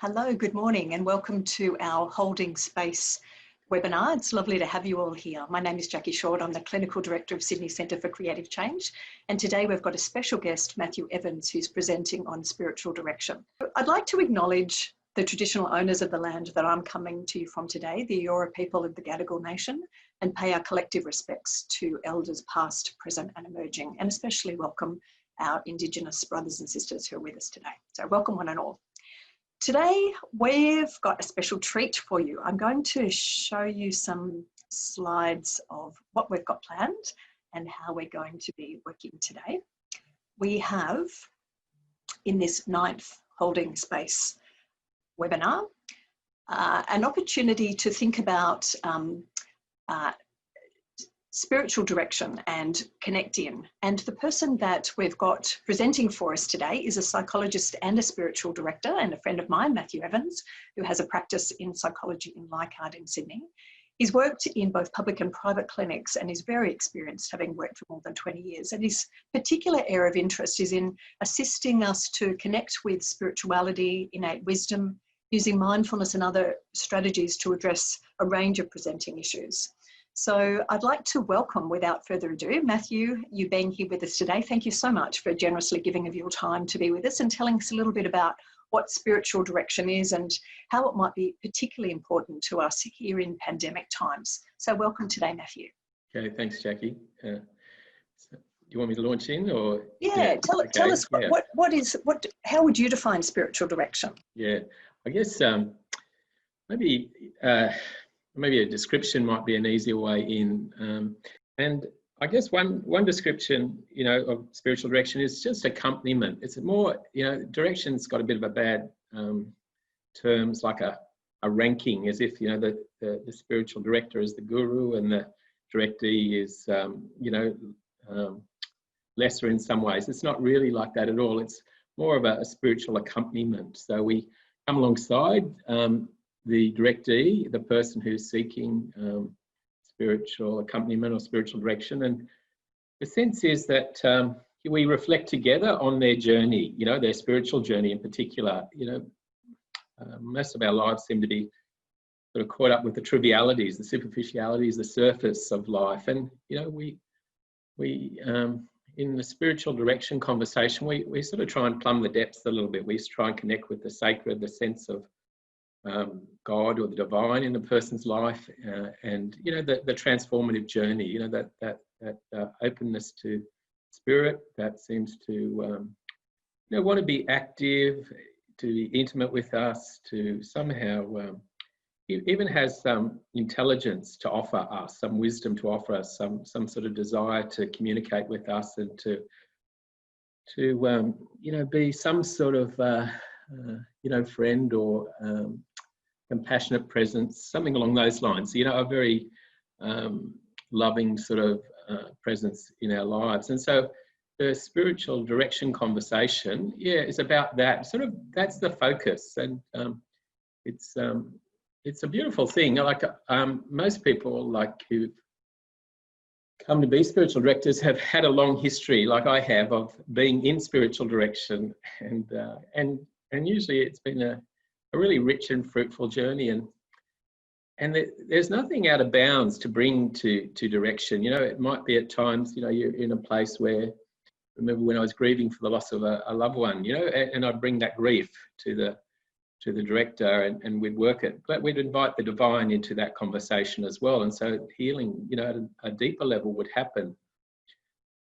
Hello, good morning and welcome to our Holding Space webinar. It's lovely to have you all here. My name is Jackie Short. I'm the Clinical Director of Sydney Centre for Creative Change. And today we've got a special guest, Matthew Evans, who's presenting on spiritual direction. I'd like to acknowledge the traditional owners of the land that I'm coming to you from today, the Eora people of the Gadigal Nation, and pay our collective respects to elders past, present and emerging, and especially welcome our Indigenous brothers and sisters who are with us today. So welcome one and all. Today, we've got a special treat for you. I'm going to show you some slides of what we've got planned and how we're going to be working today. We have, in this 9th Holding Space webinar, an opportunity to think about spiritual direction and connect in. And the person that we've got presenting for us today is a psychologist and a spiritual director and a friend of mine, Matthew Evans, who has a practice in psychology in Leichhardt in Sydney. He's worked in both public and private clinics and is very experienced, having worked for more than 20 years. And his particular area of interest is in assisting us to connect with spirituality, innate wisdom, using mindfulness and other strategies to address a range of presenting issues. So I'd like to welcome, without further ado, Matthew, you being here with us today. Thank you so much for generously giving of your time to be with us and telling us a little bit about what spiritual direction is and how it might be particularly important to us here in pandemic times. So welcome today, Matthew. Okay, thanks, Jackie. So do you want me to launch in, or? Yeah, tell us how would you define spiritual direction? Yeah, I guess maybe a description might be an easier way in. And I guess one description, of spiritual direction is just accompaniment. It's more, direction's got a bit of a bad terms, like a ranking, as if, the spiritual director is the guru and the directee is, lesser in some ways. It's not really like that at all. It's more of a spiritual accompaniment. So we come alongside the directee, the person who's seeking spiritual accompaniment or spiritual direction. And the sense is that we reflect together on their journey, their spiritual journey in particular. Most of our lives seem to be sort of caught up with the trivialities, the superficialities, the surface of life. And, we in the spiritual direction conversation, we sort of try and plumb the depths a little bit. We try and connect with the sacred, the sense of God or the divine in a person's life, and the transformative journey. That openness to spirit that seems to want to be active, to be intimate with us, to somehow even has some intelligence to offer us, some wisdom to offer us, some sort of desire to communicate with us, and to be some sort of friend or compassionate presence, something along those lines. A very loving sort of presence in our lives. And so the spiritual direction conversation, is about that. Sort of that's the focus, and it's a beautiful thing. Like most people, like who've come to be spiritual directors, have had a long history, like I have, of being in spiritual direction, and usually it's been a really rich and fruitful journey, and there's nothing out of bounds to bring to direction. It might be at times, you're in a place where, remember when I was grieving for the loss of a loved one, and I'd bring that grief to the director, and we'd work it, but we'd invite the divine into that conversation as well. And so healing, at a deeper level would happen.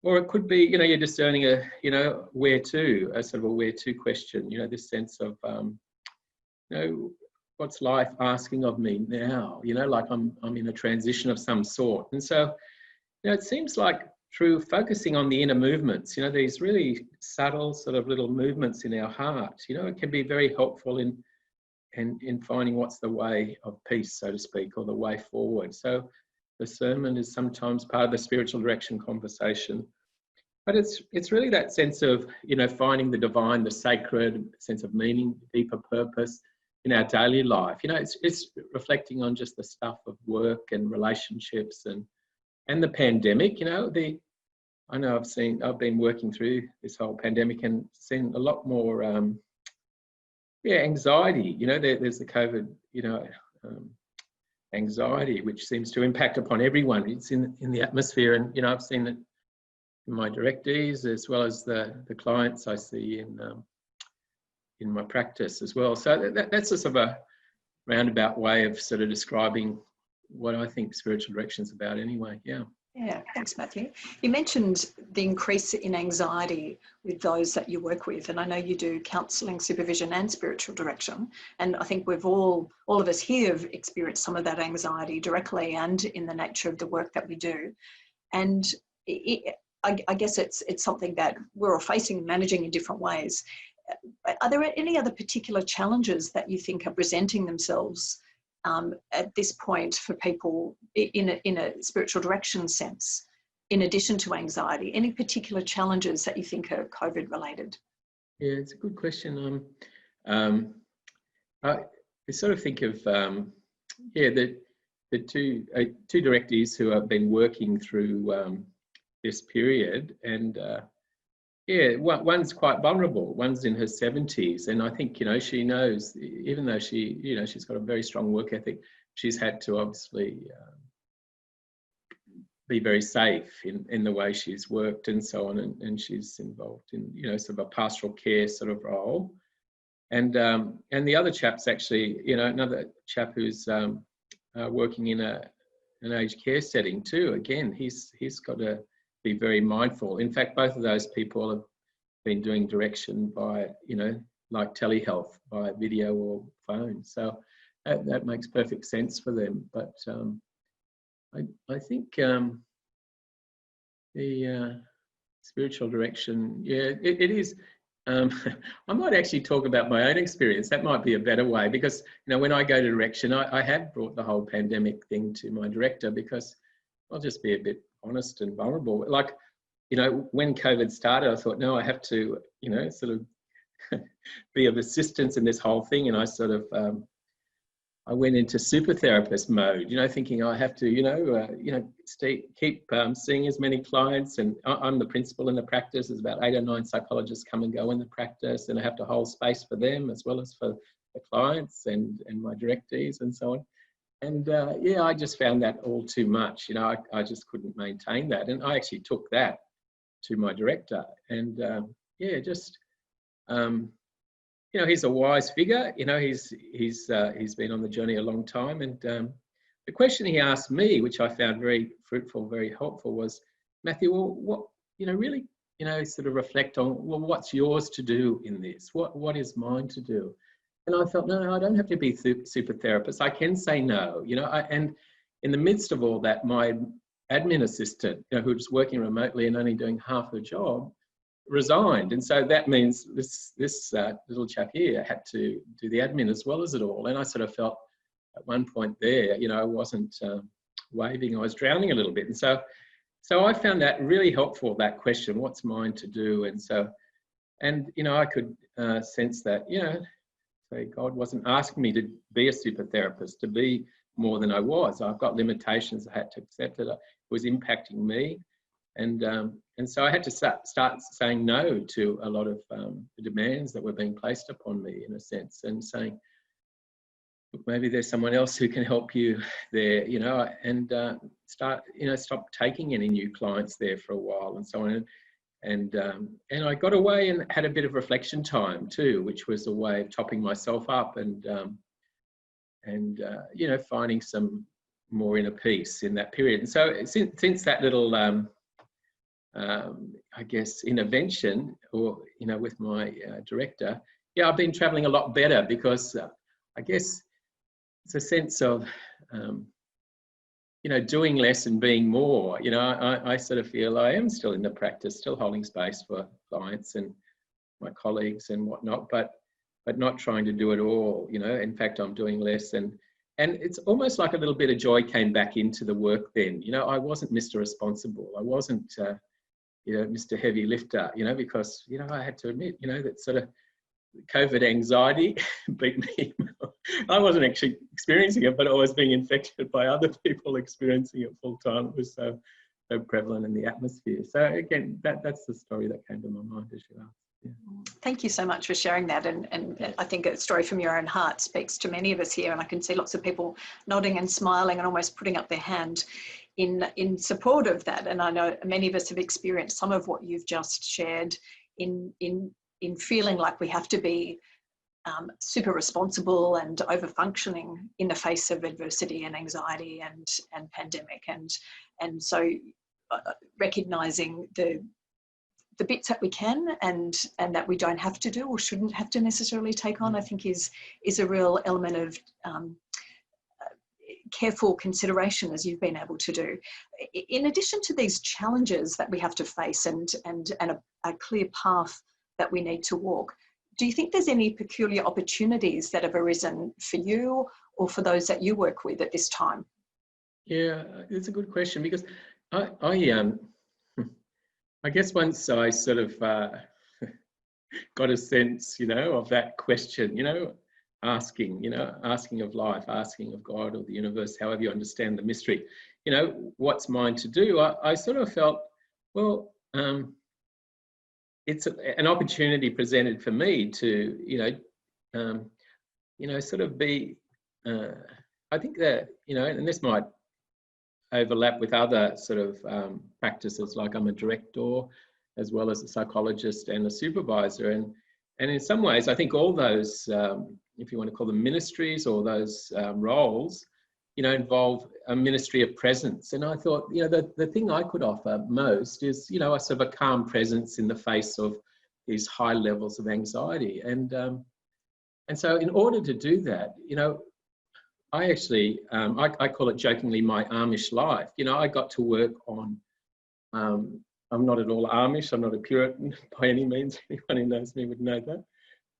Or it could be, you're discerning where to, a sort of a where to question, this sense of, what's life asking of me now? Like I'm in a transition of some sort. And so, it seems like through focusing on the inner movements, these really subtle sort of little movements in our heart, it can be very helpful in finding what's the way of peace, so to speak, or the way forward. So the sermon is sometimes part of the spiritual direction conversation. But it's really that sense of, finding the divine, the sacred, sense of meaning, deeper purpose in our daily life. It's reflecting on just the stuff of work and relationships and the pandemic. I know I've been working through this whole pandemic and seen a lot more Yeah, anxiety. There's the COVID, um, anxiety, which seems to impact upon everyone. It's in the atmosphere, and I've seen it in my directees as well as the clients I see in my practice as well. So that's a sort of a roundabout way of sort of describing what I think spiritual direction is about anyway. Yeah. Yeah, thanks, Matthew. You mentioned the increase in anxiety with those that you work with, and I know you do counselling, supervision and spiritual direction, and I think we've all of us here have experienced some of that anxiety directly and in the nature of the work that we do. And I guess it's something that we're all facing and managing in different ways. Are there any other particular challenges that you think are presenting themselves at this point for people in a spiritual direction sense, in addition to anxiety? Any particular challenges that you think are COVID related? Yeah, it's a good question. I sort of think of the two directees who have been working through this period, and one's quite vulnerable. One's in her 70s, and I think she knows, even though she's got a very strong work ethic, she's had to obviously be very safe in the way she's worked and so on, and she's involved in sort of a pastoral care sort of role. And the other chap's actually another chap who's working in an aged care setting too. Again, he's got to be very mindful. In fact, both of those people have been doing direction by, like telehealth, by video or phone. So that makes perfect sense for them. But I think the spiritual direction, it is. I might actually talk about my own experience. That might be a better way, because when I go to direction, I have brought the whole pandemic thing to my director, because I'll just be a bit honest and vulnerable. Like, when COVID started, I thought, no, I have to, sort of be of assistance in this whole thing. And I sort of, I went into super therapist mode, thinking I have to, keep seeing as many clients. And I'm the principal in the practice. There's about 8 or 9 psychologists come and go in the practice, and I have to hold space for them as well as for the clients and my directees and so on. And I just found that all too much. I just couldn't maintain that. And I actually took that to my director. And he's a wise figure. He's been on the journey a long time. And the question he asked me, which I found very fruitful, very helpful, was, Matthew, well, what, really, sort of reflect on, well, what's yours to do in this? What is mine to do? And I felt, no, I don't have to be super therapist. I can say no, and in the midst of all that, my admin assistant, who was working remotely and only doing half her job, resigned. And so that means this little chap here had to do the admin as well as it all. And I sort of felt at one point there, I wasn't waving, I was drowning a little bit. And so I found that really helpful, that question, what's mine to do? And so, I could sense that, so God wasn't asking me to be a super therapist, to be more than I was. I've got limitations. I had to accept it. It was impacting me. And so I had to start saying no to a lot of the demands that were being placed upon me, in a sense, and saying, look, maybe there's someone else who can help you there, and stop taking any new clients there for a while and so on. And I got away and had a bit of reflection time too, which was a way of topping myself up and finding some more inner peace in that period. And so since that little, I guess, intervention, or with my director, I've been traveling a lot better, because I guess it's a sense of doing less and being more. I sort of feel I am still in the practice, still holding space for clients and my colleagues and whatnot, but not trying to do it all. In fact, I'm doing less, and it's almost like a little bit of joy came back into the work then. I wasn't Mr. Responsible. I wasn't Mr. Heavy Lifter. Because I had to admit, that sort of COVID anxiety beat me. I wasn't actually experiencing it, but I was being infected by other people experiencing it full time. It was so prevalent in the atmosphere. So again, that's the story that came to my mind as you asked. Thank you so much for sharing that. And I think a story from your own heart speaks to many of us here. And I can see lots of people nodding and smiling and almost putting up their hand in support of that. And I know many of us have experienced some of what you've just shared in feeling like we have to be super responsible and over functioning in the face of adversity and anxiety and pandemic. And so recognizing the bits that we can and that we don't have to do or shouldn't have to necessarily take on, I think is a real element of careful consideration, as you've been able to do. In addition to these challenges that we have to face and a clear path that we need to walk, do you think there's any peculiar opportunities that have arisen for you or for those that you work with at this time? Yeah, it's a good question, because I guess once I sort of got a sense, of that question, asking of life, asking of God or the universe, however you understand the mystery, what's mine to do, I sort of felt, well, it's an opportunity presented for me to, sort of be, I think that, and this might overlap with other sort of practices, like I'm a director as well as a psychologist and a supervisor. And in some ways, I think all those, if you want to call them ministries or those roles, involve a ministry of presence. And I thought, the thing I could offer most is, a sort of a calm presence in the face of these high levels of anxiety. And so in order to do that, I actually, I call it jokingly my Amish life. I got to work on, I'm not at all Amish, I'm not a Puritan by any means. Anyone who knows me would know that.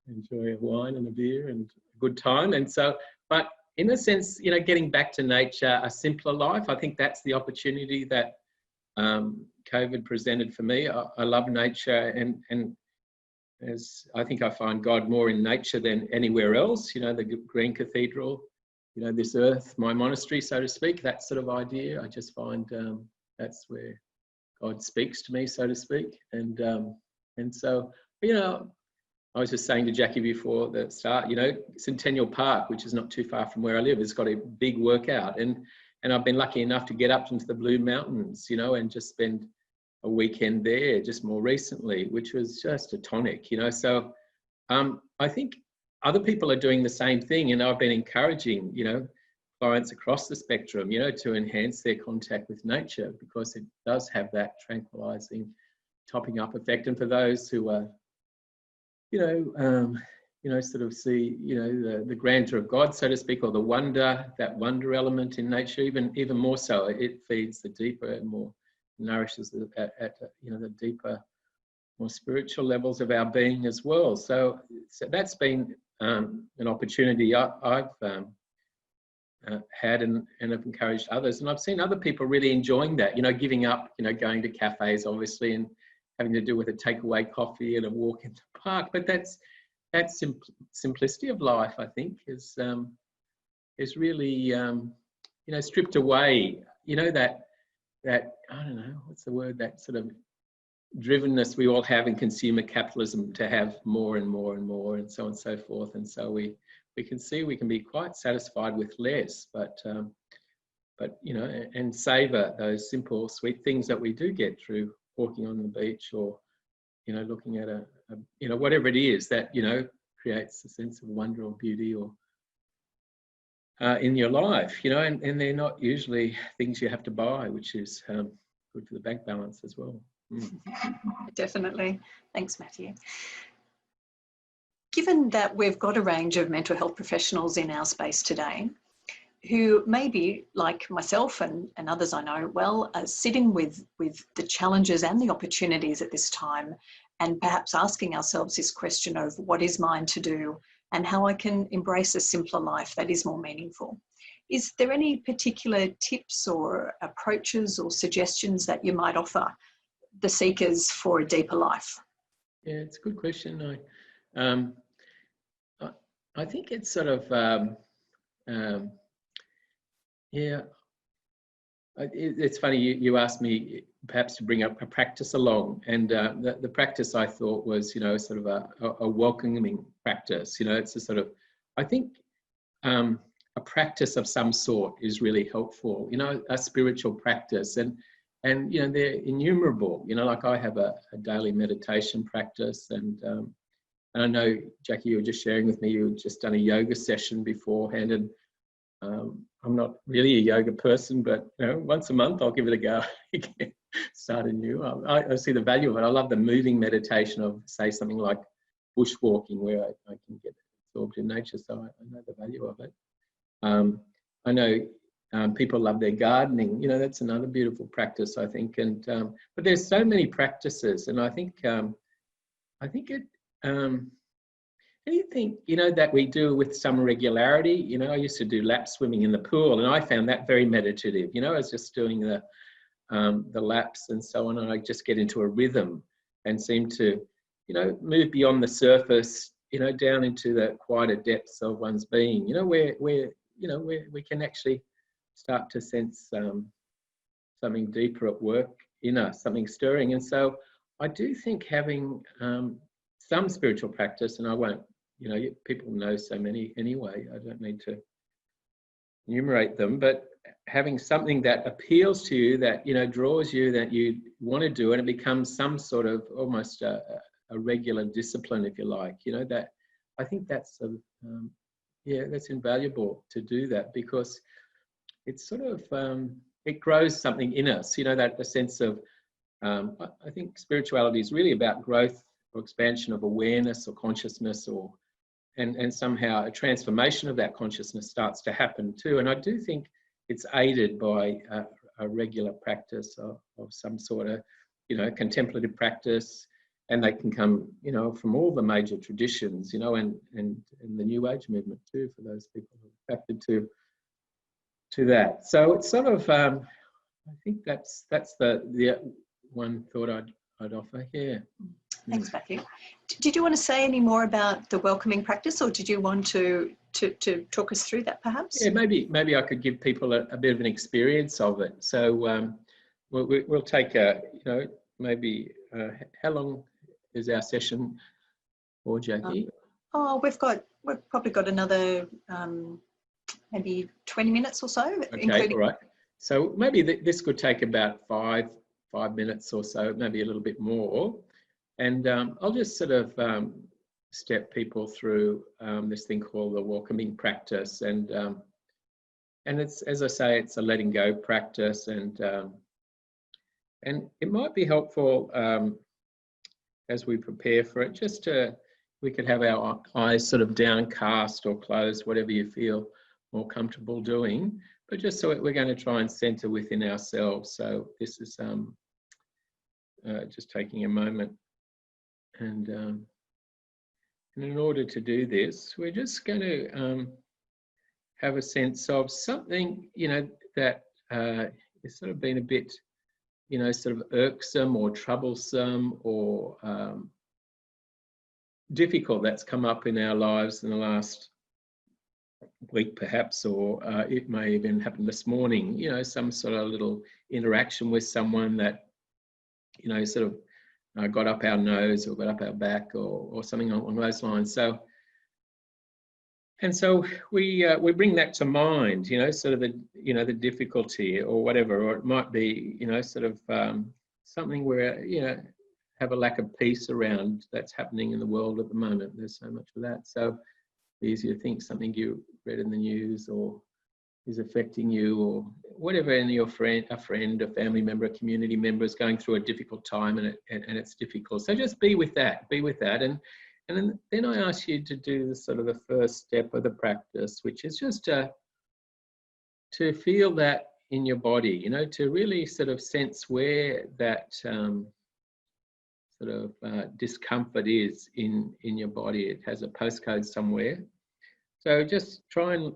I enjoy a wine and a beer and a good time. And so, but in a sense, getting back to nature, a simpler life, I think that's the opportunity that COVID presented for me. I love nature, and as I think I find God more in nature than anywhere else, the Green Cathedral, this earth, my monastery, so to speak, that sort of idea. I just find that's where God speaks to me, so to speak. And so, I was just saying to Jackie before the start, Centennial Park, which is not too far from where I live, has got a big workout. And I've been lucky enough to get up into the Blue Mountains, and just spend a weekend there just more recently, which was just a tonic, So I think other people are doing the same thing. And I've been encouraging, clients across the spectrum, to enhance their contact with nature, because it does have that tranquilizing, topping up effect. And for those who are, sort of see, the grandeur of God, so to speak, or the wonder, that wonder element in nature, even more so, it feeds the deeper and more nourishes the deeper, more spiritual levels of our being as well. So that's been an opportunity I've had and have encouraged others. And I've seen other people really enjoying that, giving up, going to cafes, obviously, and having to do with a takeaway coffee and a walk in the park. But that's simplicity of life, I think, is really, stripped away, that, I don't know, what's the word, that sort of drivenness we all have in consumer capitalism to have more and more and more, and so on and so forth. And so we can see we can be quite satisfied with less, but and savor those simple, sweet things that we do get through walking on the beach, or looking at a whatever it is that creates a sense of wonder or beauty, or in your life, and they're not usually things you have to buy, which is good for the bank balance as well. Definitely. Thanks, Matthew. Given that we've got a range of mental health professionals in our space today, who may be like myself and others I know well, sitting with the challenges and the opportunities at this time, and perhaps asking ourselves this question of what is mine to do and how I can embrace a simpler life that is more meaningful. Is there any particular tips or approaches or suggestions that you might offer the seekers for a deeper life? Yeah, it's a good question. I think it's sort of, It's funny, you asked me perhaps to bring up a practice along, and the practice I thought was, sort of a welcoming practice. It's a sort of, I think, a practice of some sort is really helpful, a spiritual practice. And they're innumerable, like I have a daily meditation practice. And I know, Jackie, you were just sharing with me, you had just done a yoga session beforehand. And I'm not really a yoga person, but once a month I'll give it a go. Start anew. I see the value of it. I love the moving meditation of, say, something like bushwalking, where I can get absorbed in nature. So I know the value of it. I know people love their gardening. That's another beautiful practice, I think. And but there's so many practices, and I think it. Anything that we do with some regularity. I used to do lap swimming in the pool, and I found that very meditative. I was just doing the laps and so on, and I just get into a rhythm and seem to, move beyond the surface, down into the quieter depths of one's being. Where we can actually start to sense something deeper at work in us, something stirring. And so I do think having some spiritual practice, and I won't, people know so many anyway, I don't need to enumerate them, but having something that appeals to you, that, draws you, that you want to do, and it becomes some sort of almost a regular discipline, if you like, that I think that's, that's invaluable to do that, because it's sort of, it grows something in us, that a sense of, I think spirituality is really about growth or expansion of awareness or consciousness, and somehow a transformation of that consciousness starts to happen too. And I do think it's aided by a regular practice of some sort of, contemplative practice, and they can come, from all the major traditions, and the New Age movement too, for those people who are attracted to that. So it's sort of, I think that's the one thought I'd offer here. Thanks, Matthew. Did you want to say any more about the welcoming practice, or did you want to talk us through that, perhaps? Yeah, maybe I could give people a bit of an experience of it. So we'll take maybe how long is our session for, Jackie? We've probably got another maybe 20 minutes or so. Okay, all right. So maybe this could take about five minutes or so, maybe a little bit more. And I'll just sort of step people through this thing called the welcoming practice. And it's, as I say, it's a letting go practice. And it might be helpful as we prepare for it, just we could have our eyes sort of downcast or closed, whatever you feel more comfortable doing. But just so we're going to try and center within ourselves. So this is just taking a moment. And in order to do this, we're just going to have a sense of something, that has sort of been a bit, sort of irksome or troublesome or difficult, that's come up in our lives in the last week, perhaps, or it may even happen this morning, some sort of little interaction with someone that, sort of got up our nose or got up our back or something along those lines. So we bring that to mind, sort of the difficulty or whatever, or it might be, sort of something where, have a lack of peace around that's happening in the world at the moment. There's so much of that. So easy to think something you read in the news or is affecting you or whatever, and a friend, a family member, a community member is going through a difficult time and it's difficult. So just be with that. And then I ask you to do the sort of the first step of the practice, which is just to feel that in your body, to really sort of sense where that sort of discomfort is in your body. It has a postcode somewhere. So just try and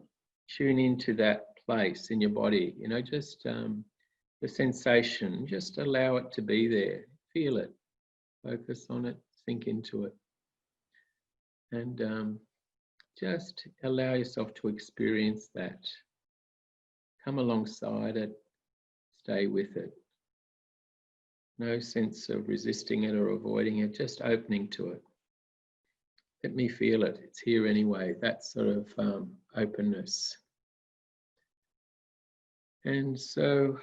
tune into that place in your body, just the sensation, just allow it to be there, feel it, focus on it, sink into it. And just allow yourself to experience that. Come alongside it, Stay with it. No sense of resisting it or avoiding it, just opening to it. Let me feel it. It's here anyway. That sort of openness. And so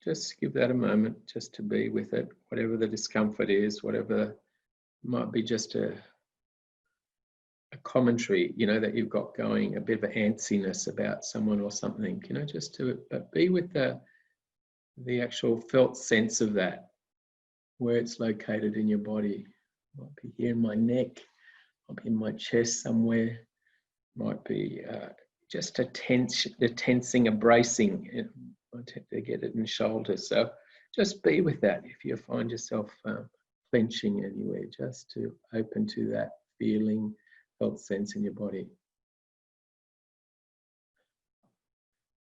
just give that a moment just to be with it, whatever the discomfort is, whatever might be just a commentary, that you've got going, a bit of antsiness about someone or something, just to be with the actual felt sense of that, where it's located in your body. It might be here in my neck, might be in my chest somewhere, might be just a tensing, a bracing. I tend to get it in the shoulders. So just be with that. If you find yourself clenching anywhere, just to open to that feeling, felt sense in your body.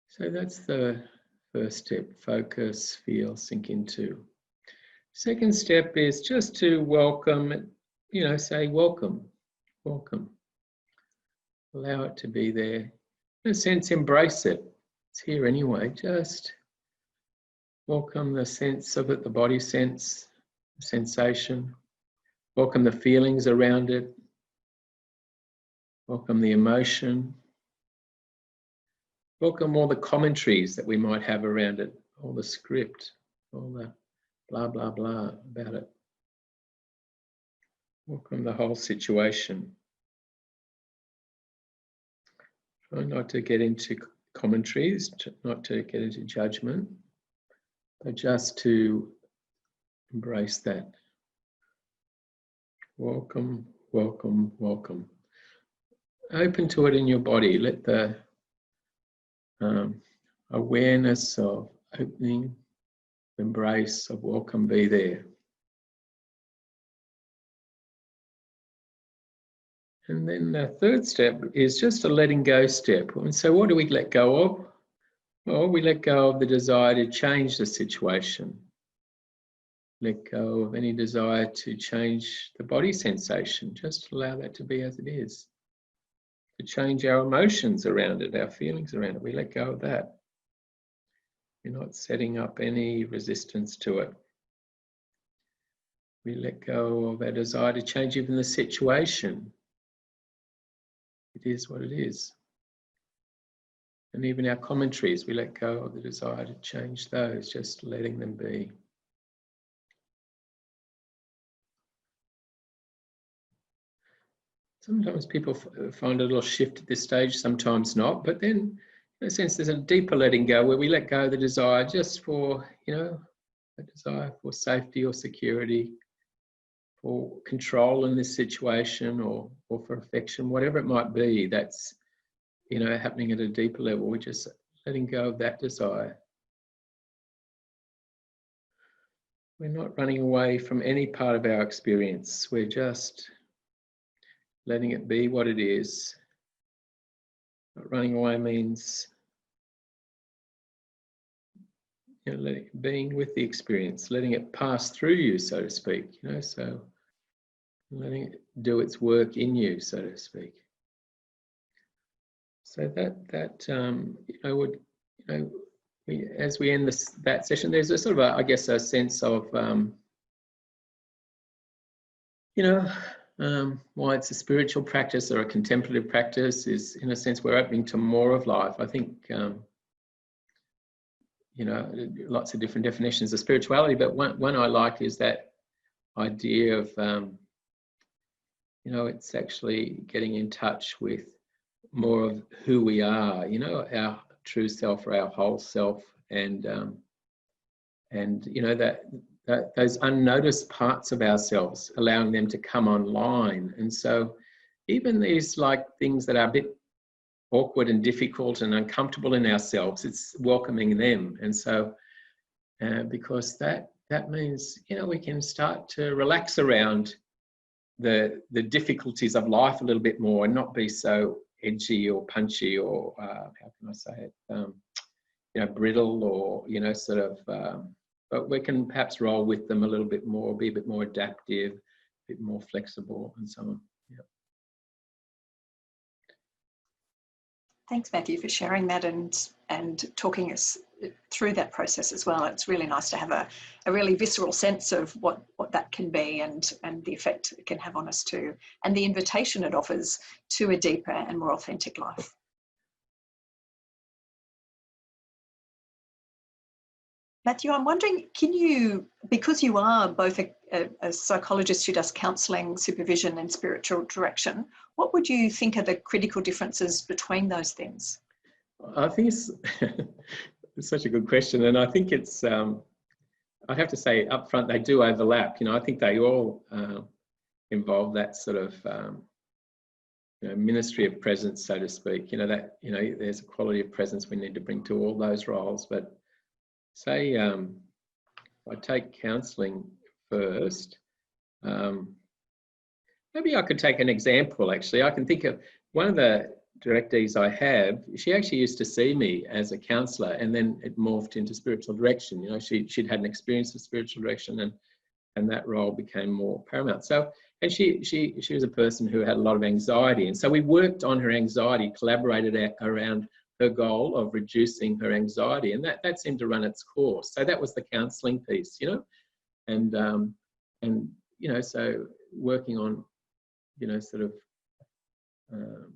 So that's the first step. Focus, feel, sink into. Second step is just to welcome, say welcome, welcome. Allow it to be there. In a sense, embrace it. It's here anyway. Just welcome the sense of it, the body sense, the sensation. Welcome the feelings around it. Welcome the emotion. Welcome all the commentaries that we might have around it, all the script, all the blah, blah, blah about it. Welcome the whole situation. Try not to get into commentaries, not to get into judgment, but just to embrace that. Welcome, welcome, welcome. Open to it in your body. Let the awareness of opening, embrace of welcome be there. And then the third step is just a letting go step. And so what do we let go of? Well, we let go of the desire to change the situation. Let go of any desire to change the body sensation. Just allow that to be as it is. To change our emotions around it, our feelings around it. We let go of that. We're not setting up any resistance to it. We let go of our desire to change even the situation. It is what it is. And even our commentaries, we let go of the desire to change those, just letting them be. Sometimes people find a little shift at this stage, sometimes not, but then in a sense there's a deeper letting go where we let go of the desire just for, a desire for safety or security, for control in this situation or for affection, whatever it might be, that's, happening at a deeper level. We're just letting go of that desire. We're not running away from any part of our experience. We're just letting it be what it is. Not running away means being with the experience, letting it pass through you, so to speak, so letting it do its work in you, so to speak. So as we end that session, there's a sort of a sense of, why it's a spiritual practice or a contemplative practice is, in a sense, we're opening to more of life. I think, lots of different definitions of spirituality, but one I like is that idea of, it's actually getting in touch with more of who we are, our true self or our whole self, and that those unnoticed parts of ourselves, allowing them to come online. And so even these things that are a bit awkward and difficult and uncomfortable in ourselves, it's welcoming them. And so because that means, we can start to relax around the difficulties of life a little bit more and not be so edgy or punchy or how can I say it, brittle or, but we can perhaps roll with them a little bit more, be a bit more adaptive, a bit more flexible and so on. Yeah. Thanks, Matthew, for sharing that and talking us through that process as well. It's really nice to have a really visceral sense of what that can be and the effect it can have on us too, and the invitation it offers to a deeper and more authentic life. Matthew, I'm wondering, can you, because you are both a psychologist who does counselling, supervision and spiritual direction, what would you think are the critical differences between those things? I think it's, it's such a good question, and I think it's, I have to say up front, they do overlap. I think they all involve that sort of ministry of presence, so to speak. That there's a quality of presence we need to bring to all those roles. But say I take counselling first. Maybe I could take an example. Actually, I can think of one of the directees I have. She actually used to see me as a counsellor, and then it morphed into spiritual direction. She'd had an experience of spiritual direction, and that role became more paramount. So, and she was a person who had a lot of anxiety, and so we worked on her anxiety, collaborated around her goal of reducing her anxiety, and that seemed to run its course. So that was the counselling piece, and so working on sort of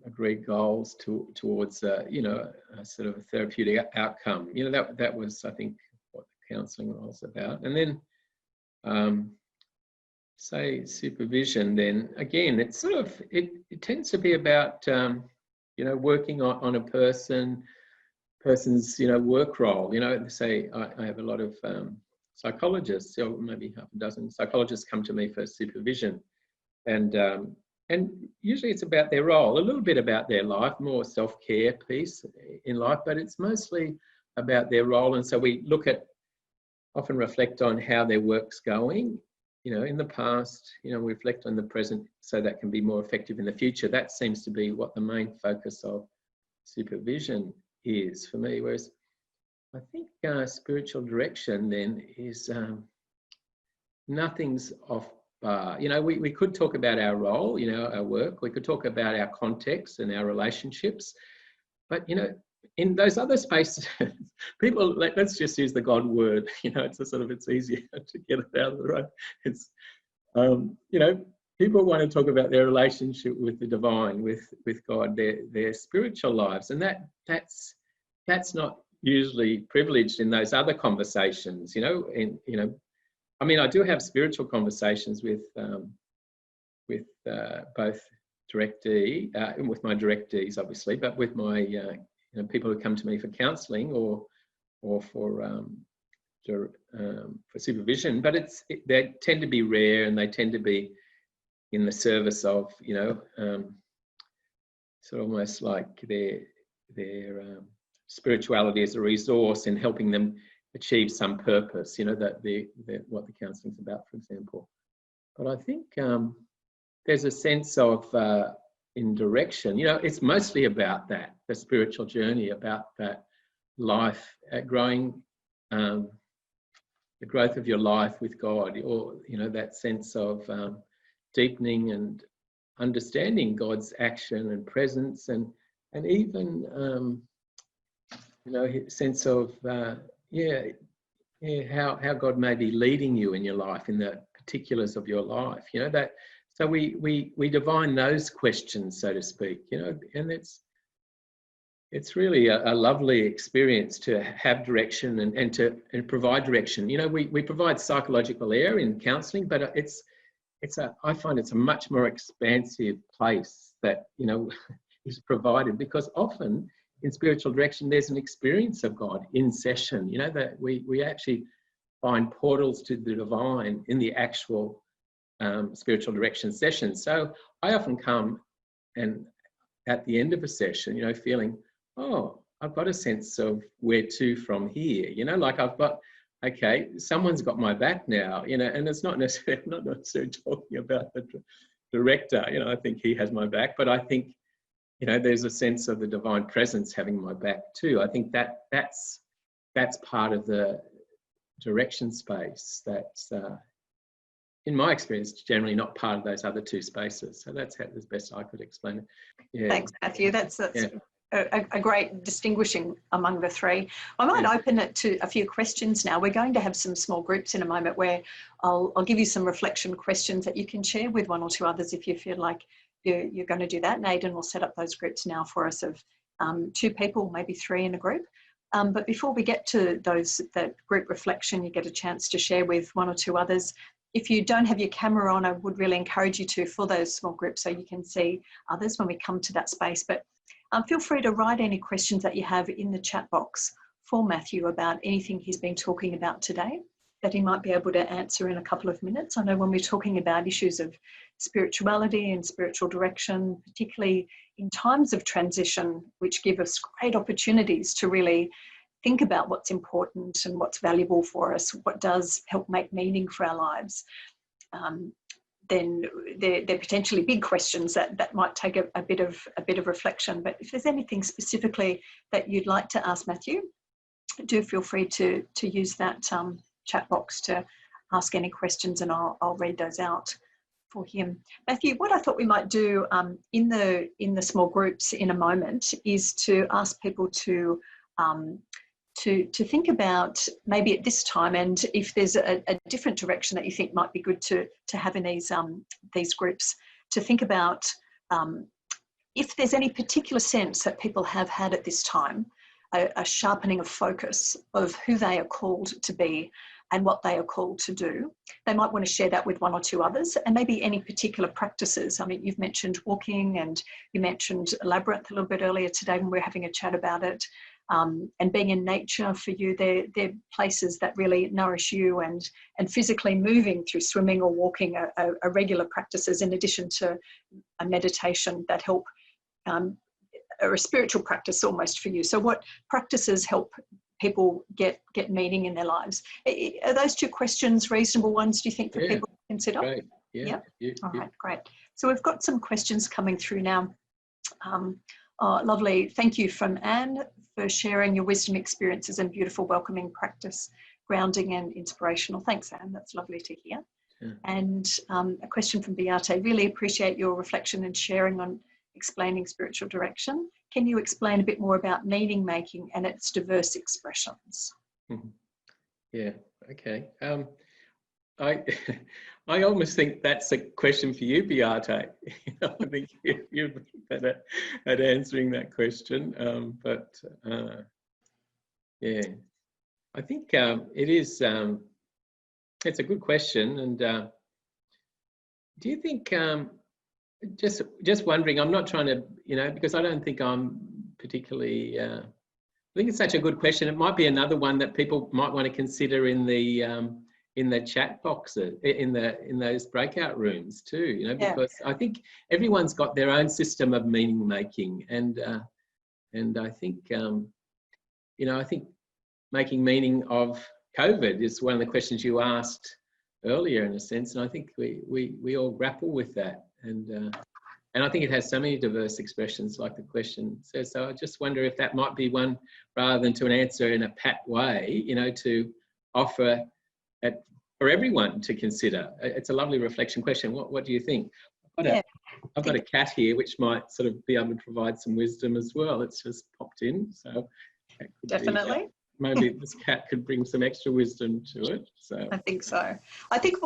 agreed goals towards a sort of a therapeutic outcome. That was, I think, what the counselling was about. And then say supervision, then again it's sort of it tends to be about working on a person's work role. Say I have a lot of psychologists, or maybe half a dozen psychologists, come to me for supervision, and usually it's about their role, a little bit about their life, more self-care piece in life, but it's mostly about their role. And so we often reflect on how their work's going, in the past, we reflect on the present so that can be more effective in the future. That seems to be what the main focus of supervision is for me. Whereas I think spiritual direction then is nothing's off bar. We could talk about our role, our work. We could talk about our context and our relationships. But, in those other spaces, people, let's just use the God word. It's easier to get it out of the road. It's, people want to talk about their relationship with the divine, with God, their spiritual lives. And that's not usually privileged in those other conversations, I do have spiritual conversations with both directee, with my directees, obviously, but with my people who come to me for counselling or for supervision. But they tend to be rare, and they tend to be in the service of sort of almost like their spirituality as a resource in helping them achieve some purpose, that what the counselling's about, for example. But I think there's a sense of in direction, it's mostly about that, the spiritual journey, about that life, growing, the growth of your life with God, or that sense of deepening and understanding God's action and presence, and even sense of how God may be leading you in your life, in the particulars of your life, that. So we divine those questions, so to speak, and it's really a lovely experience to have direction and to provide direction. We provide psychological air in counselling, but I find it's a much more expansive place that is provided, because often in spiritual direction there's an experience of God in session. That we actually find portals to the divine in the actual spiritual direction session. So I often come and at the end of a session, feeling, oh, I've got a sense of where to from here. Like I've got, okay, someone's got my back now. And it's not necessarily talking about the director. I think he has my back, but I think there's a sense of the divine presence having my back too. I think that's part of the direction space. That's in my experience, generally not part of those other two spaces. So that's as best I could explain it. Yeah. Thanks, Matthew. That's a great distinguishing among the three. I might open it to a few questions now. We're going to have some small groups in a moment where I'll give you some reflection questions that you can share with one or two others if you feel like you're going to do that. And Aidan will set up those groups now for us of 2 people, maybe 3 in a group. But before we get to that group reflection, you get a chance to share with 1 or 2 others. If you don't have your camera on, I would really encourage you to for those small groups so you can see others when we come to that space. But feel free to write any questions that you have in the chat box for Matthew about anything he's been talking about today that he might be able to answer in a couple of minutes. I know when we're talking about issues of spirituality and spiritual direction, particularly in times of transition, which give us great opportunities to really think about what's important and what's valuable for us, what does help make meaning for our lives, then they're potentially big questions that might take a bit of reflection. But if there's anything specifically that you'd like to ask Matthew, do feel free to use that chat box to ask any questions, and I'll read those out for him. Matthew, what I thought we might do in the small groups in a moment is to ask people to think about maybe at this time, and if there's a different direction that you think might be good to have in these groups, to think about if there's any particular sense that people have had at this time, a sharpening of focus of who they are called to be and what they are called to do. They might want to share that with 1 or 2 others, and maybe any particular practices. I mean, you've mentioned walking, and you mentioned Labyrinth a little bit earlier today when we were having a chat about it. And being in nature for you, they're places that really nourish you, and physically moving through swimming or walking are regular practices in addition to a meditation that help, or a spiritual practice almost for you. So what practices help people get meaning in their lives? Are those 2 questions reasonable ones, do you think, for people to consider? Great. Yeah. All right, great. So we've got some questions coming through now. Oh, lovely. Thank you from Anne for sharing your wisdom, experiences and beautiful welcoming practice, grounding and inspirational. Thanks, Anne. That's lovely to hear. Yeah. And a question from Beate. Really appreciate your reflection and sharing on explaining spiritual direction. Can you explain a bit more about meaning making and its diverse expressions? Mm-hmm. Yeah, okay. I almost think that's a question for you, Beate. I think you're better at answering that question. Yeah, I think it is. It's a good question, and do you think? Just wondering. I'm not trying to, because I don't think I'm particularly. I think it's such a good question. It might be another one that people might want to consider in the chat boxes, in those breakout rooms too. Because I think everyone's got their own system of meaning making, and I think I think making meaning of COVID is one of the questions you asked earlier, in a sense, and I think we all grapple with that, and I think it has so many diverse expressions, like the question says. So I just wonder if that might be one, rather than to an answer in a pat way, to offer for everyone to consider. It's a lovely reflection question. What do you think? I've got a cat here, which might sort of be able to provide some wisdom as well. It's just popped in, so definitely. Maybe this cat could bring some extra wisdom to it. So I think so. I think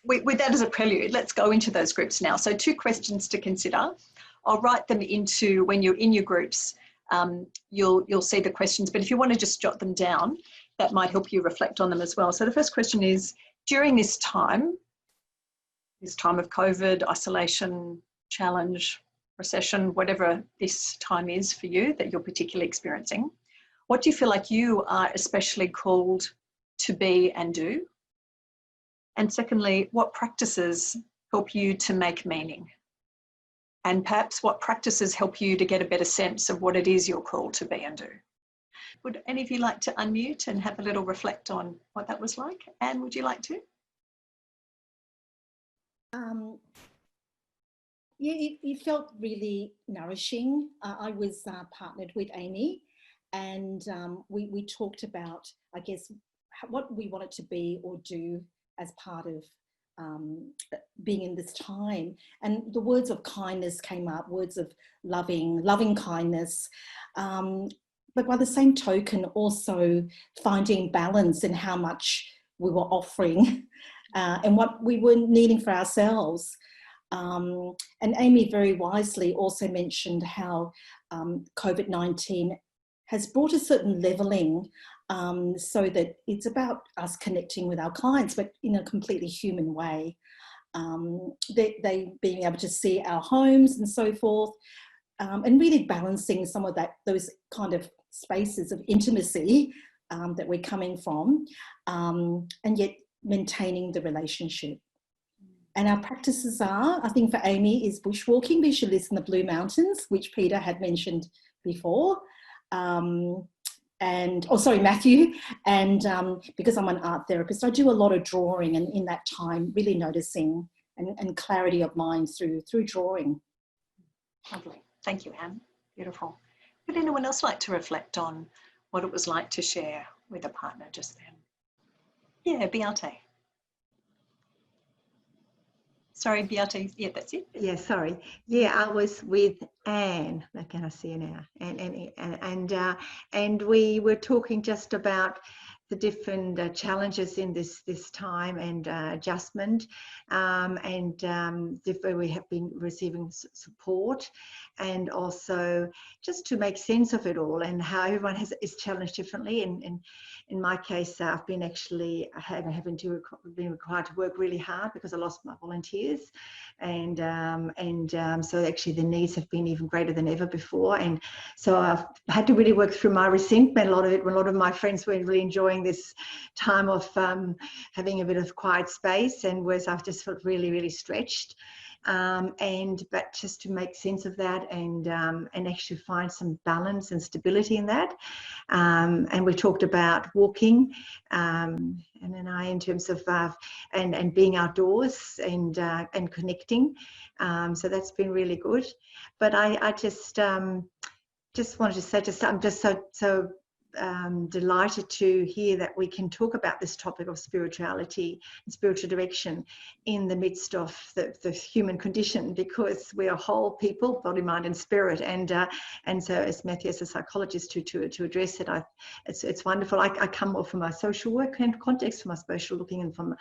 with that as a prelude, let's go into those groups now. So 2 questions to consider. I'll write them into, when you're in your groups, you'll see the questions, but if you want to just jot them down, that might help you reflect on them as well. So the first question is, during this time of COVID, isolation, challenge, recession, whatever this time is for you that you're particularly experiencing, what do you feel like you are especially called to be and do? And secondly, what practices help you to make meaning? And perhaps what practices help you to get a better sense of what it is you're called to be and do? Would any of you like to unmute and have a little reflect on what that was like? Anne, would you like to? Yeah, it felt really nourishing. I was partnered with Amy, and we talked about, I guess, what we wanted to be or do as part of being in this time. And the words of kindness came up, words of loving kindness. But by the same token, also finding balance in how much we were offering and what we were needing for ourselves. And Amy very wisely also mentioned how COVID-19 has brought a certain levelling, so that it's about us connecting with our clients, but in a completely human way. They being able to see our homes and so forth, and really balancing some of those kind of spaces of intimacy that we're coming from, and yet maintaining the relationship. And our practices are, I think for Amy, is bushwalking. We should list in the Blue Mountains, which Peter had mentioned before. Matthew. And because I'm an art therapist, I do a lot of drawing, and in that time, really noticing and clarity of mind through drawing. Lovely. Thank you, Anne. Beautiful. Would anyone else like to reflect on what it was like to share with a partner just then? Yeah, Beate. Sorry, Beate. Yeah, that's it. Yeah, sorry. Yeah, I was with Anne. Can I see her now? And we were talking just about the different challenges in this time and adjustment, where we have been receiving support, and also just to make sense of it all and how everyone is challenged differently. And in my case, I've been actually been required to work really hard because I lost my volunteers, and so actually the needs have been even greater than ever before. And so I've had to really work through my resentment. A lot of my friends were really enjoying this time of having a bit of quiet space, and whereas I've just felt really, really stretched. But just to make sense of that and actually find some balance and stability in that. And we talked about walking, and then in terms of and being outdoors and connecting. So that's been really good. But I just wanted to say, I'm just so delighted to hear that we can talk about this topic of spirituality and spiritual direction in the midst of the human condition, because we are whole people, body, mind and spirit, and so as Matthew, as a psychologist, to address it, it's wonderful. I come more from a social work context, from a social looking and from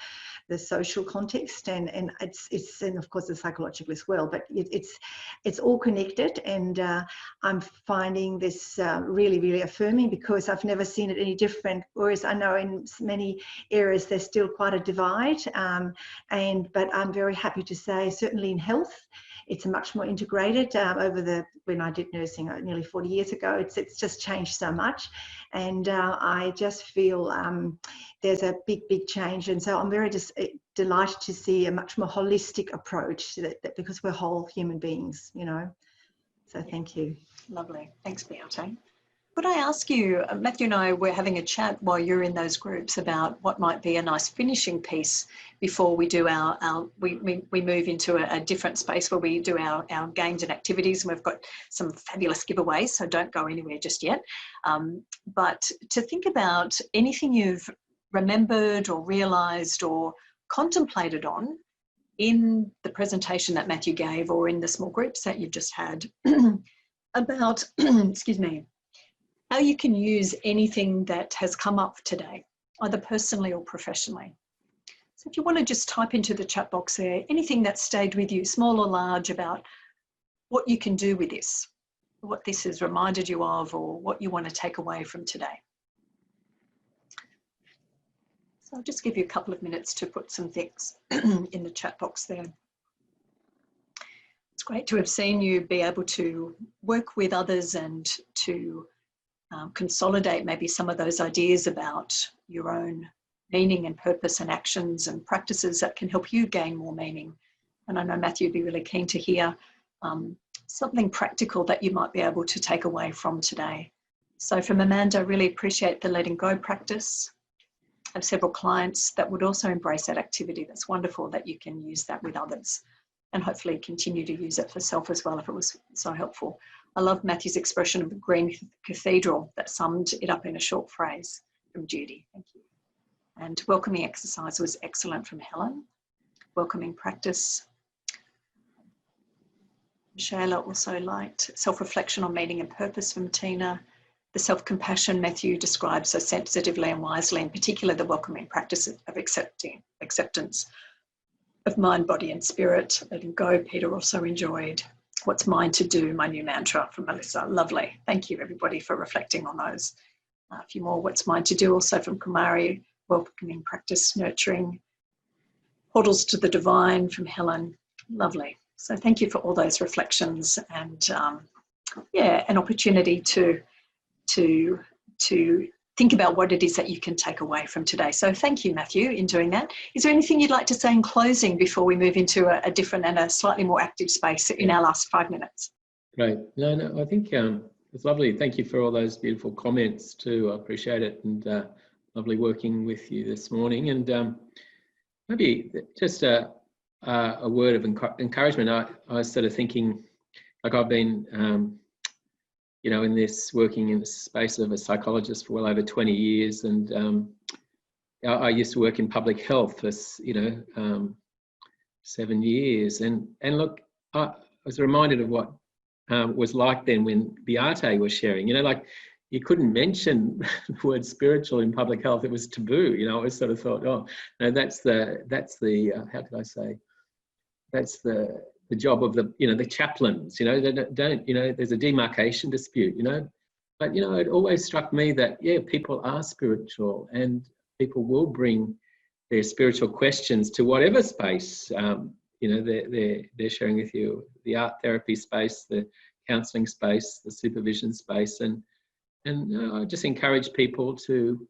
the social context, and it's and of course the psychological as well, but it's all connected, and I'm finding this really, really affirming, because I've never seen it any different, whereas I know in many areas there's still quite a divide, but I'm very happy to say certainly in health it's much more integrated. When I did nursing nearly 40 years ago, it's just changed so much, and I just feel there's a big change, and so I'm very delighted to see a much more holistic approach to that, because we're whole human beings, So thank you. Lovely. Thanks, Beate. Could I ask you, Matthew and I were having a chat while you're in those groups about what might be a nice finishing piece before we do we move into a different space where we do our games and activities, and we've got some fabulous giveaways, so don't go anywhere just yet. But to think about anything you've remembered or realised or contemplated on in the presentation that Matthew gave, or in the small groups that you've just had, about, excuse me, how you can use anything that has come up today, either personally or professionally. So if you want to just type into the chat box there, anything that stayed with you, small or large, about what you can do with this, what this has reminded you of, or what you want to take away from today. So I'll just give you a couple of minutes to put some things in the chat box there. It's great to have seen you be able to work with others and to consolidate maybe some of those ideas about your own meaning and purpose and actions and practices that can help you gain more meaning. And I know Matthew would be really keen to hear something practical that you might be able to take away from today. So from Amanda, I really appreciate the letting go practice. I have several clients that would also embrace that activity. That's wonderful that you can use that with others, and hopefully continue to use it for self as well if it was so helpful. I love Matthew's expression of a green cathedral that summed it up in a short phrase from Judy. Thank you. And welcoming exercise was excellent from Helen. welcoming practice. Shayla also liked self-reflection on meaning and purpose from Tina. The self-compassion Matthew describes so sensitively and wisely, in particular the welcoming practice of acceptance of mind, body and spirit, letting go. Peter also enjoyed what's mine to do, my new mantra from Melissa. Lovely. Thank you everybody for reflecting on those. A few more what's mine to do also from Kumari, welcoming practice, nurturing, portals to the divine from Helen. Lovely. So thank you for all those reflections and yeah, an opportunity to think about what it is that you can take away from today. So thank you, Matthew, in doing that. Is there anything you'd like to say in closing before we move into a different and a slightly more active space in our last 5 minutes? Great. No, I think it's lovely. Thank you for all those beautiful comments too. I appreciate it, and lovely working with you this morning. And maybe just a word of encouragement. I was sort of thinking, like I've been you know, in this, working in the space of a psychologist for well over 20 years. And I used to work in public health for, 7 years. And look, I was reminded of what was like then when Beate was sharing, you know, like you couldn't mention the word spiritual in public health. It was taboo, you know. I was sort of thought, oh, no, that's the how could I say, that's the job of the chaplains, you know. They don't, you know, there's a demarcation dispute, you know. But, you know, it always struck me that, yeah, people are spiritual and people will bring their spiritual questions to whatever space, you know, they're sharing with you, the art therapy space, the counselling space, the supervision space. And I just encourage people to,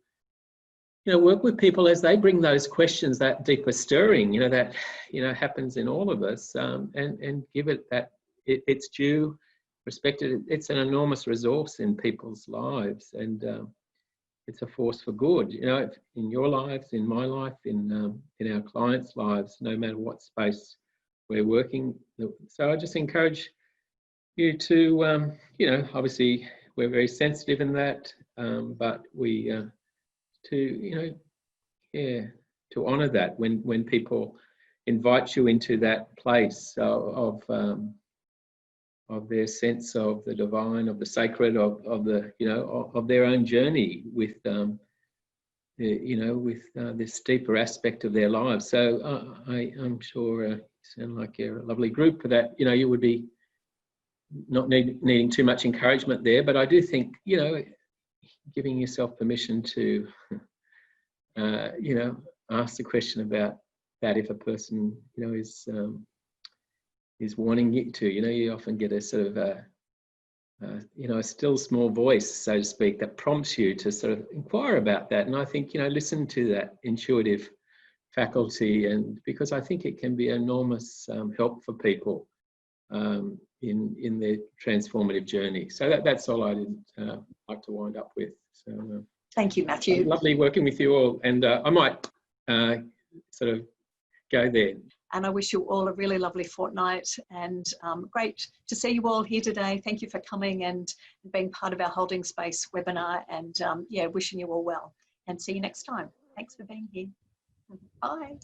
you know, work with people as they bring those questions, that deeper stirring, you know, that, you know, happens in all of us, and give it that its due respect. It's an enormous resource in people's lives, and it's a force for good, you know, in your lives, in my life, in our clients' lives, no matter what space we're working. So I just encourage you to, you know, obviously we're very sensitive in that, but we to, you know, yeah, to honour that when people invite you into that place of their sense of the divine, of the sacred, of the, you know, of their own journey with, you know, with this deeper aspect of their lives. So I'm sure you sound like you're a lovely group for that. You know, you would be not needing too much encouragement there, but I do think, you know, giving yourself permission to, you know, ask the question about that if a person, you know, is wanting you to, you know, you often get a sort of you know, a still small voice, so to speak, that prompts you to sort of inquire about that. And I think, you know, listen to that intuitive faculty, and because I think it can be enormous help for people in their transformative journey. So that's all I did like to wind up with. So thank you, Matthew. Lovely working with you all, and I might sort of go there. And I wish you all a really lovely fortnight, and great to see you all here today. Thank you for coming and being part of our Holding Space webinar, and yeah, wishing you all well, and see you next time. Thanks for being here. Bye.